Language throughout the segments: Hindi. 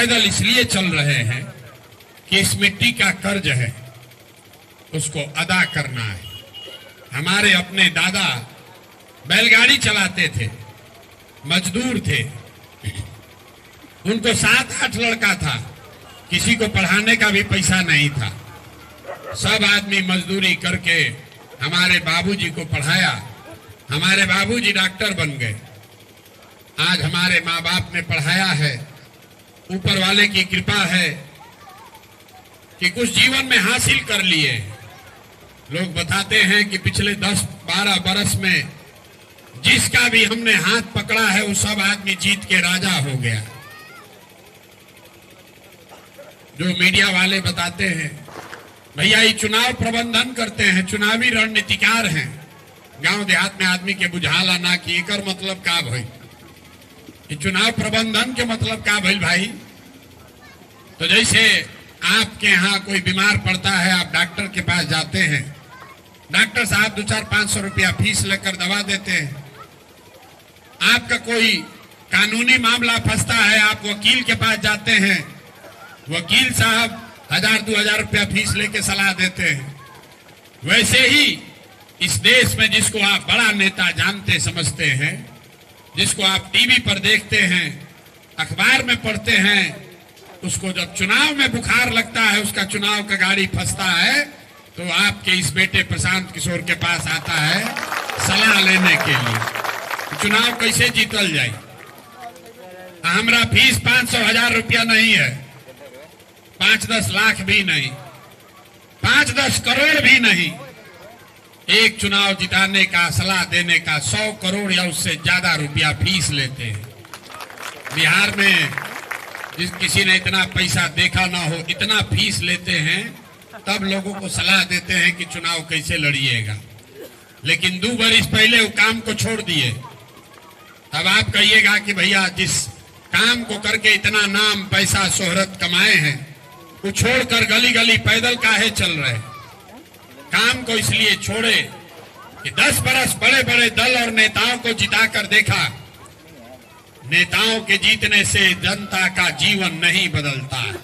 पैदल इसलिए चल रहे हैं कि इस मिट्टी का कर्ज है, उसको अदा करना है। हमारे अपने दादा बैलगाड़ी चलाते थे, मजदूर थे, उनको 7-8 लड़का था, किसी को पढ़ाने का भी पैसा नहीं था। सब आदमी मजदूरी करके हमारे बाबूजी को पढ़ाया। हमारे बाबूजी डॉक्टर बन गए। आज हमारे माँ बाप ने पढ़ाया है। ऊपर वाले की कृपा है कि कुछ जीवन में हासिल कर लिए। लोग बताते हैं कि पिछले 10-12 बरस में जिसका भी हमने हाथ पकड़ा है वो सब आदमी जीत के राजा हो गया। जो मीडिया वाले बताते हैं भैया ये चुनाव प्रबंधन करते हैं, चुनावी रणनीतिकार हैं, गांव देहात में आदमी के बुझाला ना कि एकर मतलब का भाई, ये चुनाव प्रबंधन के मतलब का भाई भाई। तो जैसे आपके यहाँ कोई बीमार पड़ता है, आप डॉक्टर के पास जाते हैं, डॉक्टर साहब 200-500 रुपया फीस लेकर दवा देते हैं। आपका कोई कानूनी मामला फंसता है, आप वकील के पास जाते हैं, वकील साहब 1000-2000 रुपया फीस लेके सलाह देते हैं। वैसे ही इस देश में जिसको आप बड़ा नेता जानते समझते हैं, जिसको आप टीवी पर देखते हैं, अखबार में पढ़ते हैं, उसको जब चुनाव में बुखार लगता है, उसका चुनाव का गाड़ी फंसता है, तो आपके इस बेटे प्रशांत किशोर के पास आता है सलाह लेने के लिए चुनाव कैसे जीतल जाए। हमारा फीस 500-1000 रुपया नहीं है, 5-10 लाख भी नहीं, 5-10 करोड़ भी नहीं। एक चुनाव जिताने का, सलाह देने का 100 करोड़ या उससे ज्यादा रुपया फीस लेते हैं। बिहार में जिस किसी ने इतना पैसा देखा ना हो, इतना फीस लेते हैं, तब लोगों को सलाह देते हैं कि चुनाव कैसे लड़िएगा। लेकिन 2 बरस पहले वो काम को छोड़ दिए। अब आप कहिएगा कि भैया जिस काम को करके इतना नाम, पैसा, शोहरत कमाए हैं, वो छोड़कर गली गली पैदल काहे चल रहे? काम को इसलिए छोड़े कि 10 बरस बड़े बड़े दल और नेताओं को जिताकर देखा। नेताओं के जीतने से जनता का जीवन नहीं बदलता है।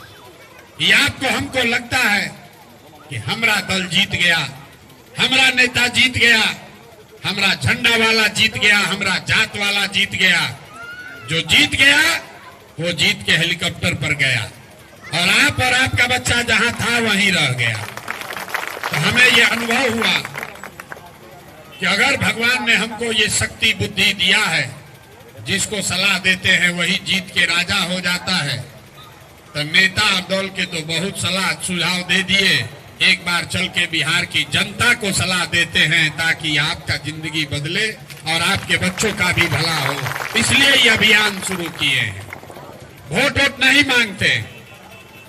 ये आपको हमको लगता है कि हमारा दल जीत गया, हमारा नेता जीत गया, हमारा झंडा वाला जीत गया, हमारा जात वाला जीत गया। जो जीत गया वो जीत के हेलीकॉप्टर पर गया और आप और आपका बच्चा जहां था वहीं रह गया। तो हमें ये अनुभव हुआ कि अगर भगवान ने हमको ये शक्ति बुद्धि दिया है, जिसको सलाह देते हैं वही जीत के राजा हो जाता है, तो नेता और दल के तो बहुत सलाह सुझाव दे दिए। एक बार चल के बिहार की जनता को सलाह देते हैं ताकि आपका जिंदगी बदले और आपके बच्चों का भी भला हो। इसलिए ये अभियान शुरू किए हैं। वोट नहीं मांगते।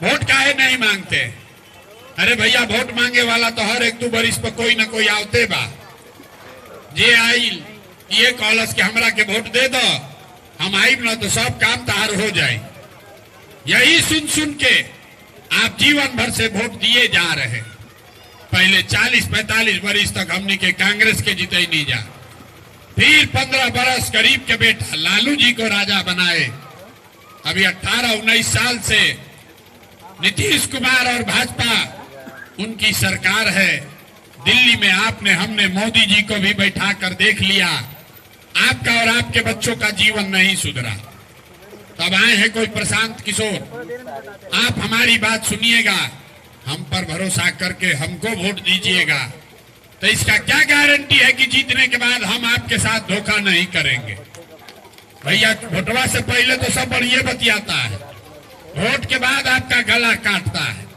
वोट काहे नहीं मांगते? अरे भैया वोट मांगे वाला तो हर 1-2 बरिस पर कोई न कोई आवते बा। जे आइल ये कहलस कि हमरा के वोट दे दो, हम आइब न तो सब काम तहार हो जाए। यही सुन सुन के आप जीवन भर से वोट दिए जा रहे। पहले 40-45 बरिस तक हमने के कांग्रेस के जीते नहीं जा, फिर 15 बरस गरीब के बेटा लालू जी को राजा बनाए। अभी 18-19 साल से नीतीश कुमार और भाजपा उनकी सरकार है। दिल्ली में आपने हमने मोदी जी को भी बैठा कर देख लिया। आपका और आपके बच्चों का जीवन नहीं सुधरा। तब आए हैं कोई प्रशांत किशोर। आप हमारी बात सुनिएगा, हम पर भरोसा करके हमको वोट दीजिएगा। तो इसका क्या गारंटी है कि जीतने के बाद हम आपके साथ धोखा नहीं करेंगे? भैया वोटवा से पहले तो सब बढ़िया बतियाता है, वोट के बाद आपका गला काटता है।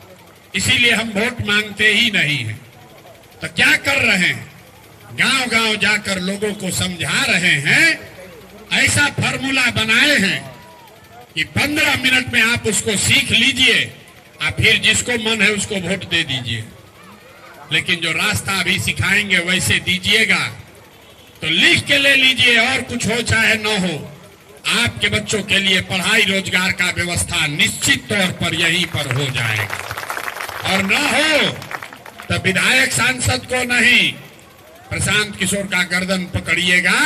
इसीलिए हम वोट मांगते ही नहीं हैं। तो क्या कर रहे हैं? गांव गांव जाकर लोगों को समझा रहे हैं। ऐसा फार्मूला बनाए हैं कि 15 मिनट में आप उसको सीख लीजिए और फिर जिसको मन है उसको वोट दे दीजिए। लेकिन जो रास्ता अभी सिखाएंगे वैसे दीजिएगा तो लिख के ले लीजिए, और कुछ हो चाहे न हो, आपके बच्चों के लिए पढ़ाई रोजगार का व्यवस्था निश्चित तौर पर यहीं पर हो जाएगा। और न हो तो विधायक सांसद को नहीं, प्रशांत किशोर का गर्दन पकड़िएगा,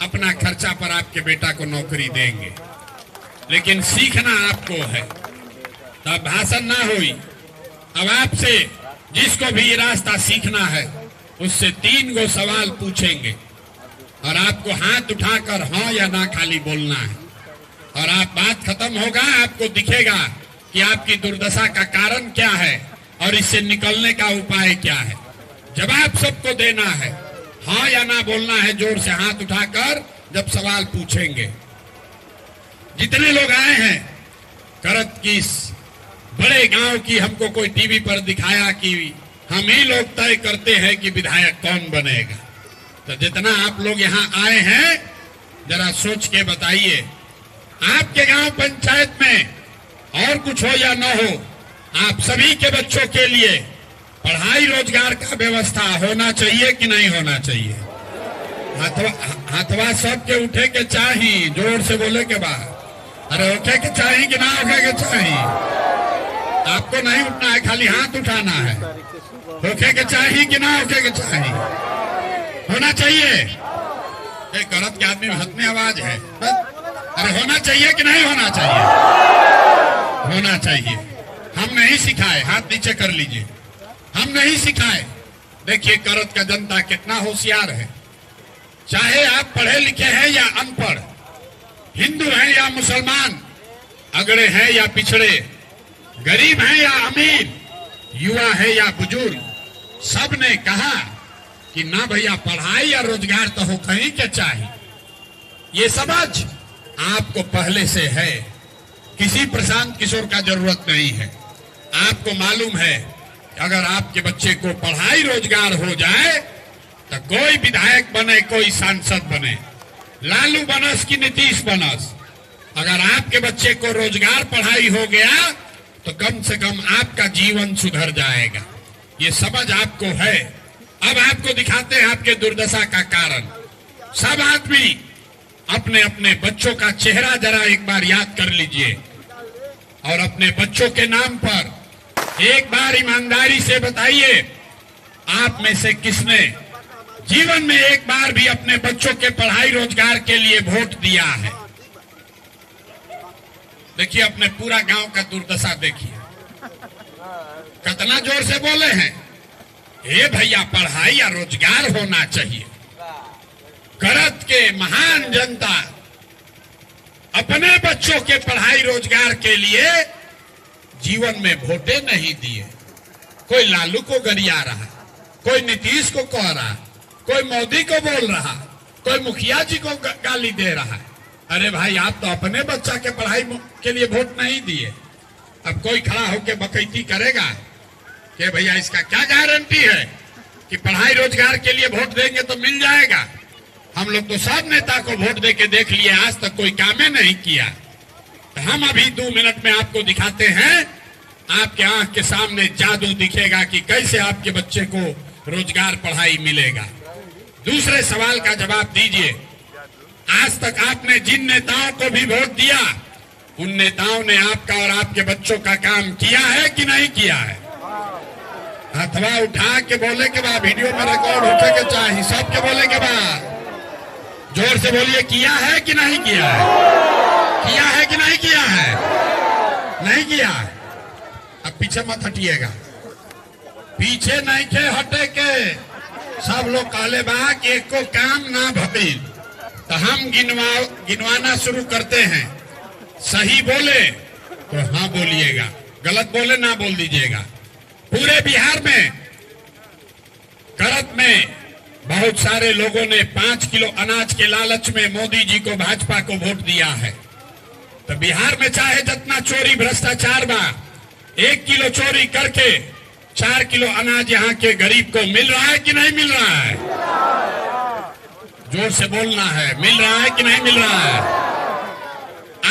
अपना खर्चा पर आपके बेटा को नौकरी देंगे। लेकिन सीखना आपको है। तब भाषण ना हुई। अब आपसे जिसको भी ये रास्ता सीखना है उससे 3 गो सवाल पूछेंगे और आपको हाथ उठाकर हाँ या ना खाली बोलना है। और आप बात खत्म होगा, आपको दिखेगा कि आपकी दुर्दशा का कारण क्या है और इससे निकलने का उपाय क्या है। जवाब सबको देना है, हाँ या ना बोलना है जोर से हाथ उठाकर जब सवाल पूछेंगे। जितने लोग आए हैं करत की इस बड़े गांव की, हमको कोई टीवी पर दिखाया कि हम ही लोग तय करते हैं कि विधायक कौन बनेगा। तो जितना आप लोग यहाँ आए हैं जरा सोच के बताइए, आपके गांव पंचायत में और कुछ हो या न हो, आप सभी के बच्चों के लिए पढ़ाई रोजगार का व्यवस्था होना चाहिए कि नहीं होना चाहिए? हाथवा सबके उठे के चाहिए, जोर से बोले के बाद। अरे उठे के चाहिए कि ना उठे के चाहिए? आपको नहीं उठना है, खाली हाथ उठाना है। उठे के चाहिए कि ना उठे के चाहिए? होना चाहिए। एक गलत के आदमी में हाथ में आवाज है। अरे होना चाहिए कि नहीं होना चाहिए? होना चाहिए। हम नहीं सिखाए, हाथ नीचे कर लीजिए। हम नहीं सिखाए। देखिए करत का जनता कितना होशियार है। चाहे आप पढ़े लिखे हैं या अनपढ़, हिंदू हैं या मुसलमान, अगड़े हैं या पिछड़े, गरीब हैं या अमीर, युवा है या बुजुर्ग, सब ने कहा कि ना भैया पढ़ाई या रोजगार तो हो कहीं के चाहिए। ये समझ आपको पहले से है, किसी प्रशांत किशोर का जरूरत नहीं है। आपको मालूम है अगर आपके बच्चे को पढ़ाई रोजगार हो जाए तो कोई विधायक बने, कोई सांसद बने, लालू बनस की नीतीश बनस, अगर आपके बच्चे को रोजगार पढ़ाई हो गया तो कम से कम आपका जीवन सुधर जाएगा। ये समझ आपको है। अब आपको दिखाते हैं आपके दुर्दशा का कारण। सब आदमी अपने अपने बच्चों का चेहरा जरा एक बार याद कर लीजिए और अपने बच्चों के नाम पर एक बार ईमानदारी से बताइए, आप में से किसने जीवन में एक बार भी अपने बच्चों के पढ़ाई रोजगार के लिए वोट दिया है? देखिए अपने पूरा गांव का दुर्दशा देखिए, कितना जोर से बोले हैं, हे भैया पढ़ाई या रोजगार होना चाहिए। करत के महान जनता अपने बच्चों के पढ़ाई रोजगार के लिए जीवन में वोटे नहीं दिए। कोई लालू को गरिया रहा, कोई नीतीश को कह रहा, कोई मोदी को बोल रहा, कोई मुखिया जी को गाली दे रहा है। अरे भाई आप तो अपने बच्चा के पढ़ाई के लिए वोट नहीं दिए। अब कोई खड़ा होकर बकैती करेगा कि भैया इसका क्या गारंटी है कि पढ़ाई रोजगार के लिए वोट देंगे तो मिल जाएगा। हम लोग तो सब नेता को वोट देके देख लिए, आज तक कोई काम नहीं किया। तो हम अभी 2 मिनट में आपको दिखाते हैं, आपके आंख के सामने जादू दिखेगा कि कैसे आपके बच्चे को रोजगार पढ़ाई मिलेगा। दूसरे सवाल का जवाब दीजिए, आज तक आपने जिन नेताओं को भी वोट दिया उन नेताओं ने आपका और आपके बच्चों का काम किया है कि नहीं किया है? हथवा उठा के बोले के बाद वीडियो में रिकॉर्ड होने के चाहिए, सबके बोले के बाद जोर से बोलिए, किया है कि नहीं किया है? किया है कि नहीं किया है? नहीं किया। अब पीछे मत हटिएगा, पीछे नहीं के हटे के। सब लोग काले बा कि एक को काम ना भइल। तो हम गिनवाना शुरू करते हैं। सही बोले तो हाँ बोलिएगा, गलत बोले ना बोल दीजिएगा। पूरे बिहार में करत में बहुत सारे लोगों ने 5 किलो अनाज के लालच में मोदी जी को, भाजपा को वोट दिया है। तो बिहार में चाहे जितना चोरी भ्रष्टाचार बा, 1 किलो चोरी करके 4 किलो अनाज यहाँ के गरीब को मिल रहा है कि नहीं मिल रहा है? जोर से बोलना है, मिल रहा है कि नहीं मिल रहा है?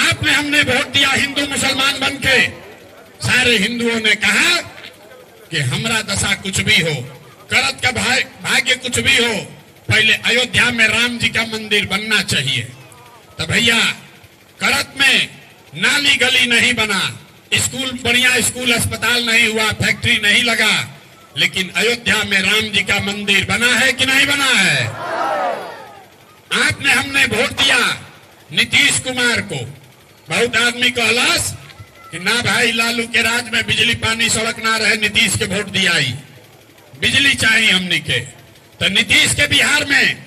आपने हमने वोट दिया हिंदू मुसलमान बनके, सारे हिंदुओं ने कहा कि हमरा दशा कुछ भी हो, करत का भाग्य कुछ भी हो, पहले अयोध्या में राम जी का मंदिर बनना चाहिए। तो भैया करत में नाली गली नहीं बना, स्कूल बढ़िया स्कूल अस्पताल नहीं हुआ, फैक्ट्री नहीं लगा, लेकिन अयोध्या में राम जी का मंदिर बना है कि नहीं बना है? आपने हमने वोट दिया नीतीश कुमार को। बहुत आदमी को हलास कि ना भाई लालू के राज में बिजली पानी सड़क ना रहे, नीतीश के वोट दिया ही, बिजली चाहिए हमने के। तो नीतीश के बिहार में,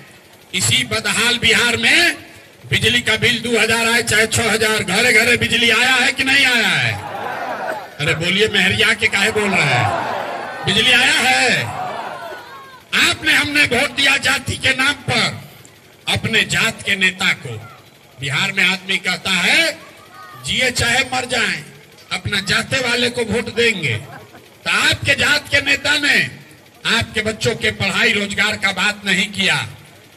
इसी बदहाल बिहार में बिजली का बिल 2000 आए चाहे 6000, घरे घरे बिजली आया है कि नहीं आया है? अरे बोलिए, मेहरिया के काहे बोल रहे हैं? बिजली आया है। आपने हमने वोट दिया जाति के नाम पर, अपने जात के नेता को। बिहार में आदमी कहता है जिए चाहे मर जाएं, अपना जाते वाले को वोट देंगे। तो आपके जात के नेता ने आपके बच्चों के पढ़ाई रोजगार का बात नहीं किया,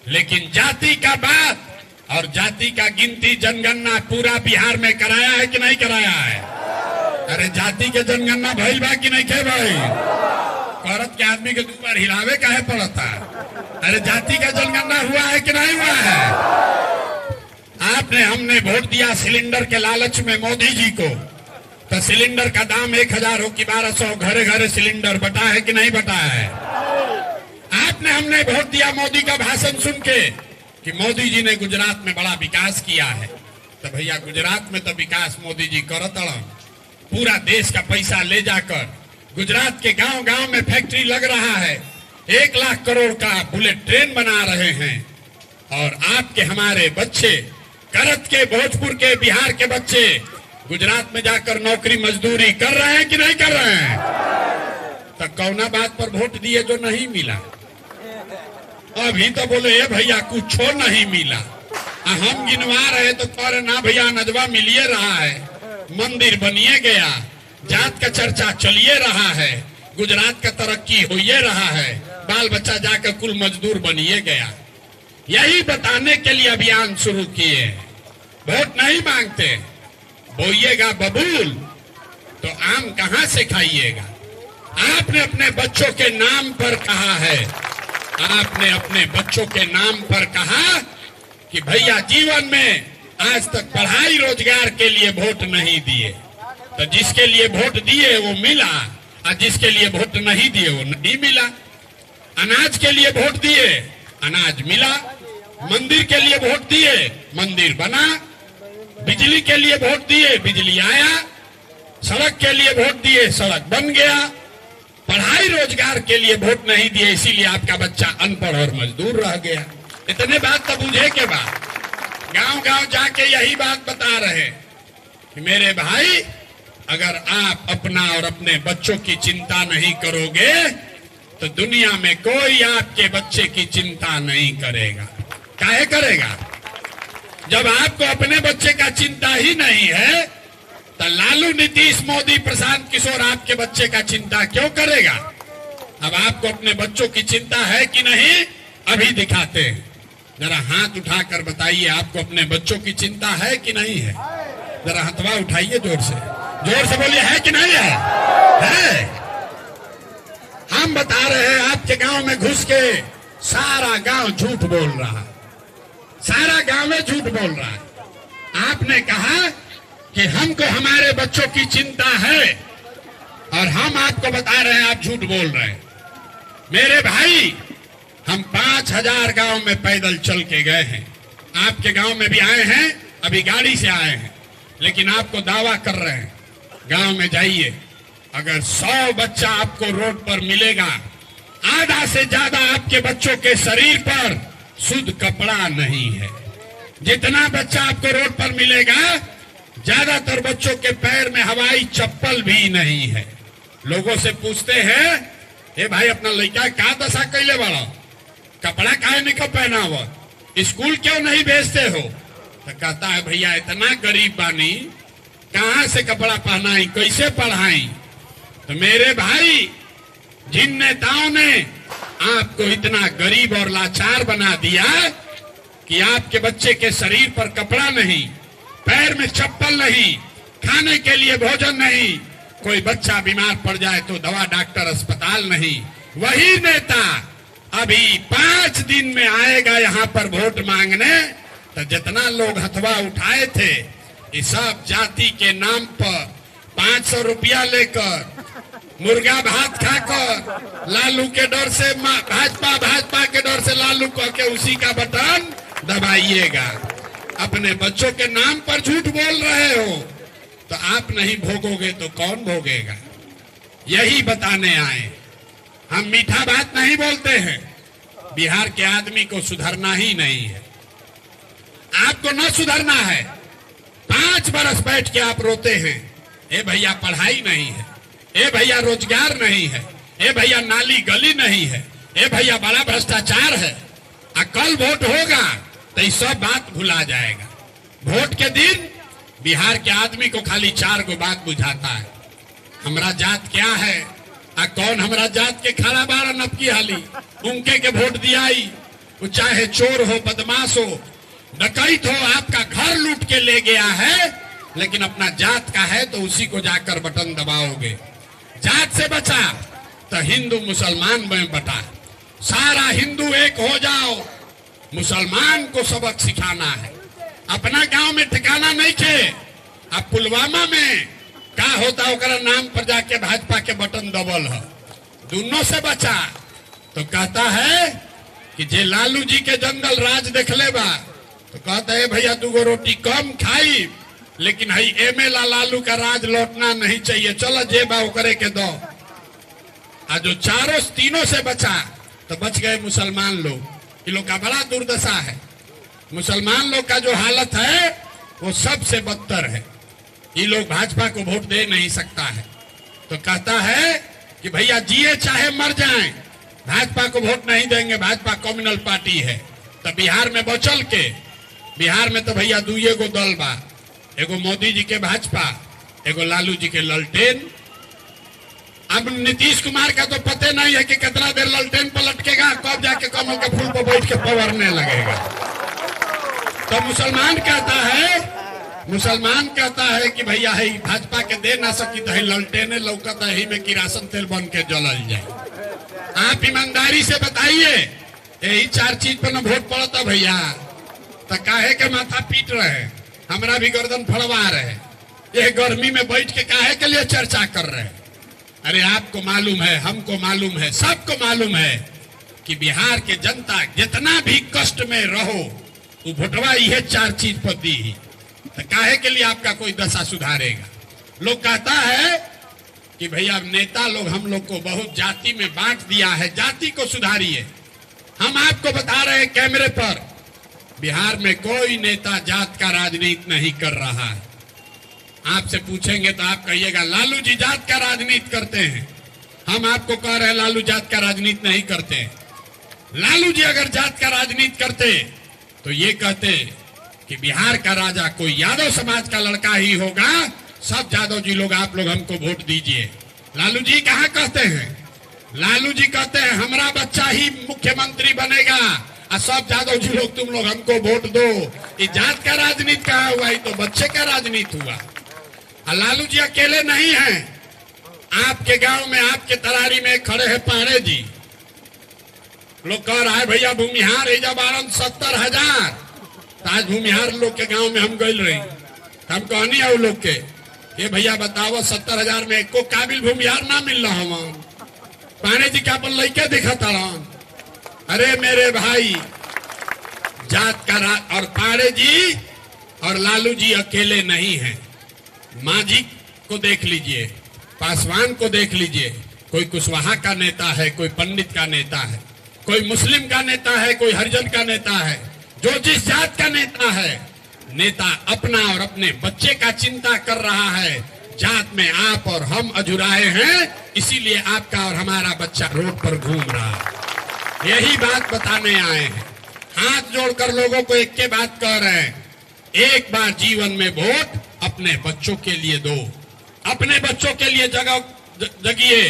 लेकिन जाति का बात और जाति का गिनती जनगणना पूरा बिहार में कराया है कि नहीं कराया है? अरे जाति के जनगणना भइल बा कि नहीं थे भाई? औरत के आदमी के 2 बार हिलावे काहे पड़ता? अरे जाति का जनगणना हुआ है कि नहीं हुआ है? आपने हमने वोट दिया सिलेंडर के लालच में मोदी जी को, तो सिलेंडर का दाम 1000 हो कि 1200, घरे घरे सिलेंडर बटा है कि नहीं बटा है? आपने हमने वोट दिया मोदी का भाषण सुन के कि मोदी जी ने गुजरात में बड़ा विकास किया है। तो भैया गुजरात में तो विकास मोदी जी करत, पूरा देश का पैसा ले जाकर गुजरात के गांव गांव में फैक्ट्री लग रहा है, 1 लाख करोड़ का बुलेट ट्रेन बना रहे हैं। और आपके हमारे बच्चे, करत के, भोजपुर के, बिहार के बच्चे गुजरात में जाकर नौकरी मजदूरी कर रहे हैं कि नहीं कर रहे हैं? तो कौना बात पर वोट दिए जो नहीं मिला? अभी तो बोले ये भैया कुछ नहीं मिला, हम गिनवा रहे तो कह ना भैया नजवा मिलिए रहा है, मंदिर बनिए गया, जात का चर्चा चलिए रहा है, गुजरात का तरक्की होइए रहा है, बाल बच्चा जाकर कुल मजदूर बनिए गया। यही बताने के लिए अभियान शुरू किए। वोट नहीं मांगते, बोइएगा बबूल तो आम कहां से खाइएगा? आपने अपने बच्चों के नाम पर कहा है, आपने अपने बच्चों के नाम पर कहा कि भैया जीवन में आज तक पढ़ाई रोजगार के लिए वोट नहीं दिए, तो जिसके लिए वोट दिए वो मिला, और जिसके लिए वोट नहीं दिए वो नहीं मिला। अनाज के लिए वोट दिए, अनाज मिला। मंदिर के लिए वोट दिए, मंदिर बना। बिजली के लिए वोट दिए, बिजली आया। सड़क के लिए वोट दिए, सड़क बन गया। पढ़ाई रोजगार के लिए वोट नहीं दिए, इसीलिए आपका बच्चा अनपढ़ और मजदूर रह गया। इतने बात तो बुझे के बाद गांव गांव जाके यही बात बता रहे कि मेरे भाई, अगर आप अपना और अपने बच्चों की चिंता नहीं करोगे तो दुनिया में कोई आपके बच्चे की चिंता नहीं करेगा। काहे करेगा? जब आपको अपने बच्चे का चिंता ही नहीं है तो लालू, नीतीश, मोदी, प्रशांत किशोर आपके बच्चे का चिंता क्यों करेगा? अब आपको अपने बच्चों की चिंता है कि नहीं? अभी दिखाते हैं, जरा हाथ उठाकर बताइए, आपको अपने बच्चों की चिंता है कि नहीं है? जरा हथवा उठाइए, जोर से बोलिए, है कि नहीं है? है। हम बता रहे हैं, आपके गांव में घुस के सारा गांव झूठ बोल रहा है, सारा गांव में झूठ बोल रहा है। आपने कहा कि हमको हमारे बच्चों की चिंता है और हम आपको बता रहे हैं आप झूठ बोल रहे हैं। मेरे भाई, हम 5000 गांव में पैदल चल के गए हैं। आपके गांव में भी आए हैं, अभी गाड़ी से आए हैं, लेकिन आपको दावा कर रहे हैं, गांव में जाइए, अगर 100 बच्चा आपको रोड पर मिलेगा, आधा से ज्यादा आपके बच्चों के शरीर पर शुद्ध कपड़ा नहीं है। जितना बच्चा आपको रोड पर मिलेगा, ज्यादातर बच्चों के पैर में हवाई चप्पल भी नहीं है। लोगों से पूछते हैं, हे भाई अपना लड़का क्या दशा कैले बड़ा, कपड़ा काहे निकल पहना हुआ, स्कूल क्यों नहीं भेजते हो? तो कहता है भैया इतना गरीब बानी, कहां से कपड़ा पहनाई, कैसे पढ़ाई? तो मेरे भाई, जिन नेताओं ने आपको इतना गरीब और लाचार बना दिया कि आपके बच्चे के शरीर पर कपड़ा नहीं, पैर में चप्पल नहीं, खाने के लिए भोजन नहीं, कोई बच्चा बीमार पड़ जाए तो दवा डॉक्टर अस्पताल नहीं, वही नेता अभी 5 दिन में आएगा यहाँ पर वोट मांगने। तो जितना लोग हथवा उठाए थे, इस सब जाति के नाम पर 500 रुपया लेकर, मुर्गा भात खाकर, लालू के डर से भाजपा के डर से लालू कह के उसी का बटन दबाइएगा। अपने बच्चों के नाम पर झूठ बोल रहे हो। तो आप नहीं भोगोगे तो कौन भोगेगा? यही बताने आए। हम मीठा बात नहीं बोलते हैं। बिहार के आदमी को सुधरना ही नहीं है। आपको न सुधरना है। 5 बरस बैठ के आप रोते हैं, ए भैया पढ़ाई नहीं है, ए भैया रोजगार नहीं है, ए भैया नाली गली नहीं है, ए भैया बड़ा भ्रष्टाचार है। कल वोट होगा तो ये सब बात भुला जाएगा। वोट के दिन बिहार के आदमी को खाली 4 गो बात बुझाता है। हमारा जात क्या है, कौन हमारा जात के खड़ा बार नपकी हाली उनके के वोट दियाई। वो चाहे चोर हो, बदमाश हो, डकैत हो, आपका घर लूट के ले गया है, लेकिन अपना जात का है तो उसी को जाकर बटन दबाओगे। जात से बचा तो हिंदू मुसलमान में बटा। सारा हिंदू एक हो जाओ, मुसलमान को सबक सिखाना है। अपना गांव में ठिकाना नहीं थे। अब पुलवामा में क्या होता ओकरा नाम पर जाके भाजपा के बटन दबल है। दोनों से बचा तो कहता है कि जे लालू जी के जंगल राज देखले बा, तो कहता है भैया 2 गो रोटी कम खाई, लेकिन हई एमएलए लालू का राज लौटना नहीं चाहिए, चलो जे बा करे के दो। जो तीनों से बचा तो बच गए मुसलमान लोग। इन लोग का बड़ा दुर्दशा है। मुसलमान लोग का जो हालत है वो सबसे बदतर है। ये लोग भाजपा को वोट दे नहीं सकता है, तो कहता है कि भैया जिए चाहे मर जाएं, भाजपा को वोट नहीं देंगे, भाजपा कम्युनल पार्टी है। तो बिहार में बचल के, बिहार में तो भैया 2 गो दल बा, एगो मोदी जी के भाजपा, एगो लालू जी के ललटेन। अब नीतीश कुमार का तो पता नहीं है कि कितना देर ललटेन पलटकेगा, कब जाके कमल के फूल पर बैठ के पवरने लगेगा। तो मुसलमान कहता है कि भैया है भाजपा के दे ना सकी तो ललटेने लौकत है, ही में किरासन तेल बन के जलल जाए। आप ईमानदारी से बताइए, यही 4 चीज पर न वोट पड़ता भैया, तो काहे के माथा पीट रहे, हमरा भी गर्दन फड़वा रहे, ये गर्मी में बैठ के काहे के लिए चर्चा कर रहे हैं? अरे आपको मालूम है, हमको मालूम है, सबको मालूम है कि बिहार के जनता जितना भी कष्ट में रहो वो वोटवा ये 4 चीज पर दी ही, तो काहे के लिए आपका कोई दशा सुधारेगा? लोग कहता है कि भैया नेता लोग हम लोग को बहुत जाति में बांट दिया है, जाति को सुधारिए। हम आपको बता रहे हैं कैमरे पर, बिहार में कोई नेता जात का राजनीति नहीं कर रहा है। आपसे पूछेंगे तो आप कहिएगा लालू जी जात का राजनीति करते हैं। हम आपको कह रहे हैं लालू जात का राजनीति नहीं करते। लालू जी अगर जात का राजनीति करते तो ये कहते कि बिहार का राजा कोई यादव समाज का लड़का ही होगा, सब यादव जी लोग आप लोग हमको वोट दीजिए। लालू जी कहाँ कहते हैं? लालू जी कहते हैं हमारा बच्चा ही मुख्यमंत्री बनेगा और सब यादव जी लोग तुम लोग हमको वोट दो। ये जात का राजनीति कहाँ हुआ? ये तो बच्चे का राजनीति हुआ। लालू जी अकेले नहीं हैं। आपके गांव में, आपके तरारी में खड़े हैं पांडे जी, लोग कह रहा है भैया भूमिहार एजा 70,000। आज भूमिहार लोग के गांव में हम गए रही, हम कहनी है लोग के ये भैया बताओ 70,000 में एको काबिल भूमिहार ना मिल रहा हम। पांडे जी क्या अपन लड़के दिखाता रहा। अरे मेरे भाई, जात का और पांडे जी और लालू जी अकेले नहीं हैं। मांझी को देख लीजिए, पासवान को देख लीजिए, कोई कुशवाहा का नेता है, कोई पंडित का नेता है, कोई मुस्लिम का नेता है, कोई हरिजन का नेता है। जो जिस जात का नेता है, नेता अपना और अपने बच्चे का चिंता कर रहा है। जात में आप और हम अजुराए हैं, इसीलिए आपका और हमारा बच्चा रोड पर घूम रहा है। यही बात बताने आए हैं। हाथ जोड़कर लोगों को एक के बात कह रहे हैं, एक बार जीवन में वोट अपने बच्चों के लिए दो, अपने बच्चों के लिए जगिए।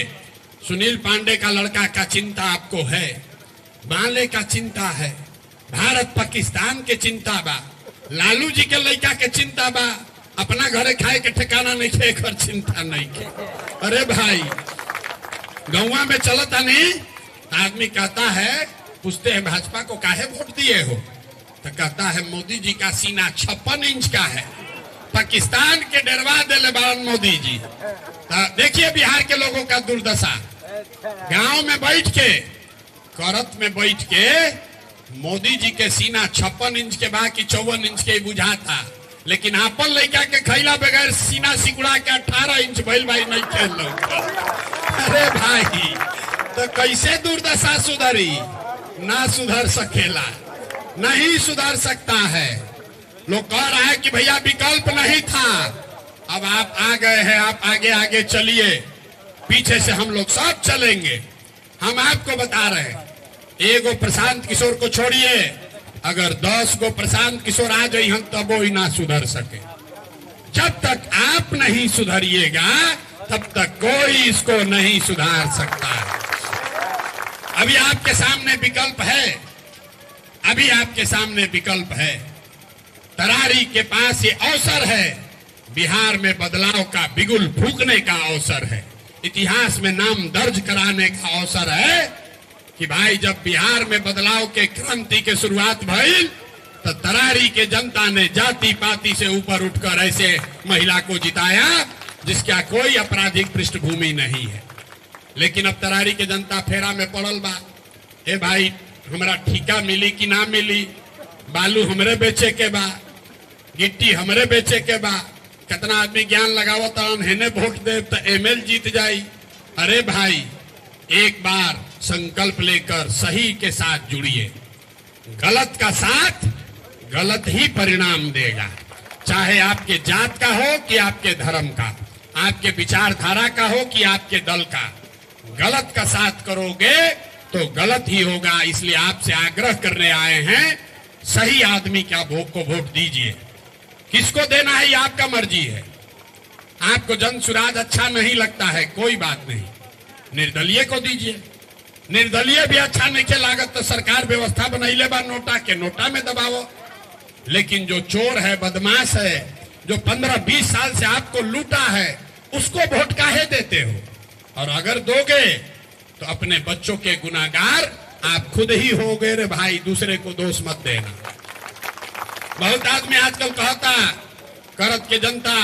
सुनील पांडे का लड़का का चिंता आपको है, बाले का चिंता है, भारत पाकिस्तान के चिंता बा, लालू जी के लड़का के चिंता बा, अपना घरे खाए के ठिकाना नहीं खे, घर चिंता नहीं खे। अरे भाई, गौवा में चलता नहीं, आदमी कहता है, पूछते हैं भाजपा को काहे वोट दिए हो, तो कहता है मोदी जी का सीना 56 इंच का है, पाकिस्तान के डरवा दे बारन मोदी जी। देखिए बिहार के लोगों का दुर्दशा, गांव में बैठ के, करत में बैठ के मोदी जी के सीना 56 इंच के बाकी 54 इंच के बुझाता। लेकिन आपन लड़का के खैला बगैर सीना सिकुड़ा के 18 इंच भइल भाई नहीं खेल लो। अरे भाई तो कैसे दुर्दशा सुधरी? ना सुधर सकेला, नहीं सुधर सकता है। लोग कह रहा है कि भैया विकल्प नहीं था, अब आप आ गए हैं, आप आगे आगे चलिए, पीछे से हम लोग सब चलेंगे। हम आपको बता रहे हैं, एगो प्रशांत किशोर को छोड़िए, अगर 10 गो प्रशांत किशोर आ जाए हम तब वो ही ना सुधर सके। जब तक आप नहीं सुधरिएगा तब तक कोई इसको नहीं सुधार सकता है। अभी आपके सामने विकल्प है, अभी आपके सामने विकल्प है। तरारी के पास ये अवसर है, बिहार में बदलाव का बिगुल फूंकने का अवसर है, इतिहास में नाम दर्ज कराने का अवसर है कि भाई जब बिहार में बदलाव के क्रांति के शुरुआत भई तो तरारी के जनता ने जाति पाति से ऊपर उठकर ऐसे महिला को जिताया जिसका कोई आपराधिक पृष्ठभूमि नहीं है। लेकिन अब तरारी के जनता फेरा में पड़ल बा, ए भाई हमरा ठेका मिली कि ना मिली, बालू हमरे बेचे के बा, गिट्टी हमरे बेचे के बा, कितना आदमी ज्ञान लगावत हेने वोट दे तो एमएल जीत जाई। अरे भाई एक बार संकल्प लेकर सही के साथ जुड़िए, गलत का साथ गलत ही परिणाम देगा, चाहे आपके जात का हो कि आपके धर्म का, आपके विचारधारा का हो कि आपके दल का। गलत का साथ करोगे तो गलत ही होगा। इसलिए आपसे आग्रह करने आए हैं, सही आदमी का को वोट दीजिए। किसको देना है ये आपका मर्जी है। आपको जन सुराज अच्छा नहीं लगता है, कोई बात नहीं, निर्दलीय को दीजिए। निर्दलीय भी अच्छा नहीं के लागत तो सरकार व्यवस्था बनैले बा नोटा के, नोटा में दबावो। लेकिन जो चोर है, बदमाश है, जो 15-20 साल से आपको लूटा है, उसको वोट काहे देते हो? और अगर दोगे तो अपने बच्चों के गुनाहगार आप खुद ही होगे रे भाई, दूसरे को दोष मत देना। बहुत आदमी आजकल कहता करत के जनता,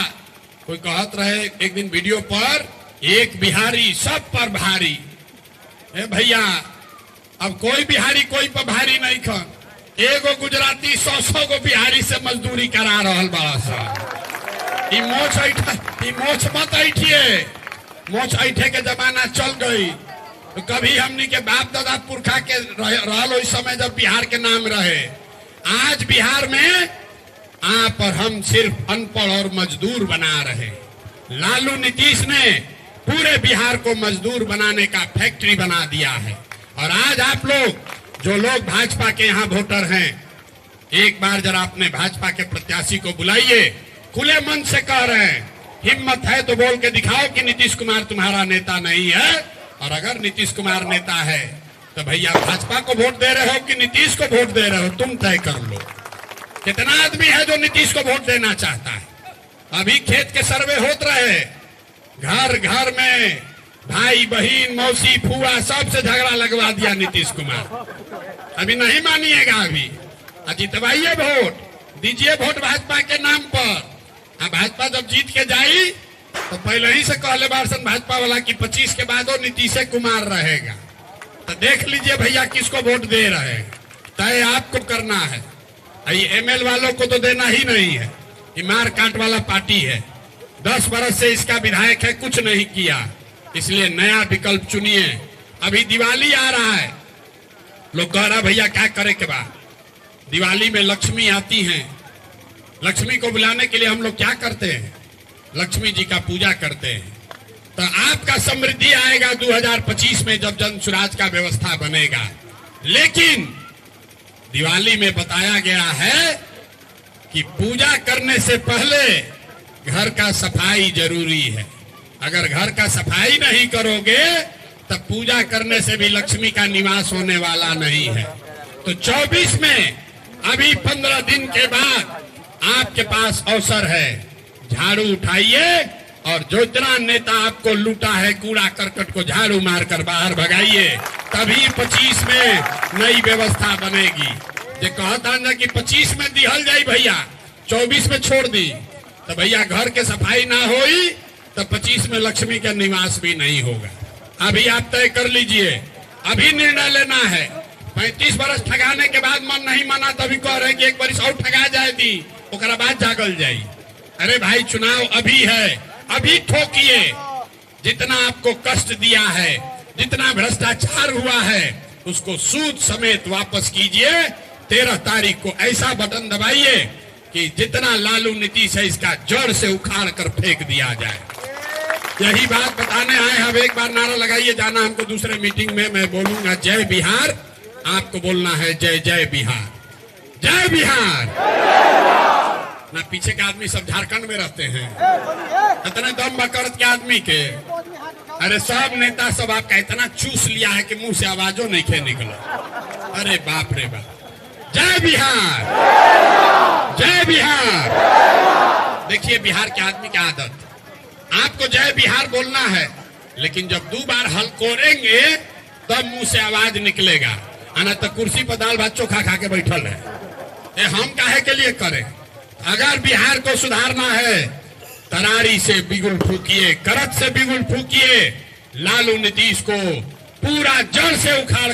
कोई कहत रहे एक दिन वीडियो पर, एक बिहारी सब पर भारी। ए भैया अब कोई बिहारी कोई पर भारी नहीं खन, एगो गुजराती 100 गो बिहारी से मजदूरी करा रहल बड़ा सा। ई मोछ मत ऐठिए, मोछ ऐठे के जमाना चल गई। तो कभी हमनी के बाप दादा पुरखा के रहल उस समय जब बिहार के नाम रहे। आज बिहार में आप और हम सिर्फ अनपढ़ और मजदूर बना रहे। लालू नीतीश ने पूरे बिहार को मजदूर बनाने का फैक्ट्री बना दिया है। और आज आप लोग जो लोग भाजपा के यहाँ वोटर हैं, एक बार जरा अपने भाजपा के प्रत्याशी को बुलाइए, खुले मन से कह रहे हैं, हिम्मत है तो बोल के दिखाओ कि नीतीश कुमार तुम्हारा नेता नहीं है। और अगर नीतीश कुमार नेता है तो भैया भाजपा को वोट दे रहे हो कि नीतीश को वोट दे रहे हो, तुम तय कर लो। कितना आदमी है जो नीतीश को वोट देना चाहता है? अभी खेत के सर्वे होते रहे, घर घर में भाई बहन मौसी फुआ सबसे झगड़ा लगवा दिया नीतीश कुमार। अभी नहीं मानिएगा, अभी जितवाइए वोट, दीजिए वोट भाजपा के नाम पर। भाजपा जब जीत के जाई तो पहले ही से कहले बारसन भाजपा वाला कि 25 के बाद वो नीतीश कुमार रहेगा। तो देख लीजिए भैया किसको वोट दे रहे हैं, तय आपको करना है। ये एमएल वालों को तो देना ही नहीं है, ये मार काट वाला पार्टी है। 10 बरस से इसका विधायक है, कुछ नहीं किया, इसलिए नया विकल्प चुनिए। अभी दिवाली आ रहा है, लोग कह रहा भैया क्या करे के बाद, दिवाली में लक्ष्मी आती हैं, लक्ष्मी को बुलाने के लिए हम लोग क्या करते हैं, लक्ष्मी जी का पूजा करते हैं। तो आपका समृद्धि आएगा 2025 में जब जन सुराज का व्यवस्था बनेगा। लेकिन दिवाली में बताया गया है कि पूजा करने से पहले घर का सफाई जरूरी है। अगर घर का सफाई नहीं करोगे तब पूजा करने से भी लक्ष्मी का निवास होने वाला नहीं है। तो 24 में अभी 15 दिन के बाद आपके पास अवसर है, झाड़ू उठाइए और जो इतना नेता आपको लूटा है कूड़ा करकट को झाड़ू मारकर बाहर भगाइए, तभी 25 में नई व्यवस्था बनेगी। जो कहता ना कि 25 में दिहल जाई भैया, 24 में छोड़ दी, तो भैया घर के सफाई ना होई तो 25 में लक्ष्मी का निवास भी नहीं होगा। अभी आप तय कर लीजिए, अभी निर्णय लेना है। 35 बरस ठगाने के बाद मन नहीं माना, तभी कह रहे कि एक बरस और ठगा जाए दी, ओकरा बाद जागल जाई। अरे भाई चुनाव अभी है, अभी ठोकिए। जितना आपको कष्ट दिया है, जितना भ्रष्टाचार हुआ है, उसको सूद समेत वापस कीजिए। 13 तारीख को ऐसा बटन दबाइए कि जितना लालू नीतीश है इसका जड़ से उखाड़ कर फेंक दिया जाए। यही बात बताने आए। अब एक बार नारा लगाइए, जाना हमको दूसरे मीटिंग में। मैं बोलूंगा जय बिहार, आपको बोलना है जय जय बिहार, जय बिहार। ना पीछे के आदमी सब झारखंड में रहते हैं, इतने दम बकरत के आदमी के। अरे सब नेता सब आपका इतना चूस लिया है कि मुंह से आवाजों नहीं खे निकला। अरे बाप रे बाप, जय बिहार, जय बिहार। देखिए बिहार के आदमी की आदत, आपको जय बिहार बोलना है, लेकिन जब 2 बार हल कोरेंगे तब मुंह से आवाज निकलेगा। आना तो कुर्सी पर दाल भात चोखा खा के बैठल है। ये हम काहे के लिए करें? अगर बिहार को सुधारना है, तरारी से बिगुल फूकिए, करत से बिगुल फूकिए, लालू नीतीश को पूरा जड़ से उखाड़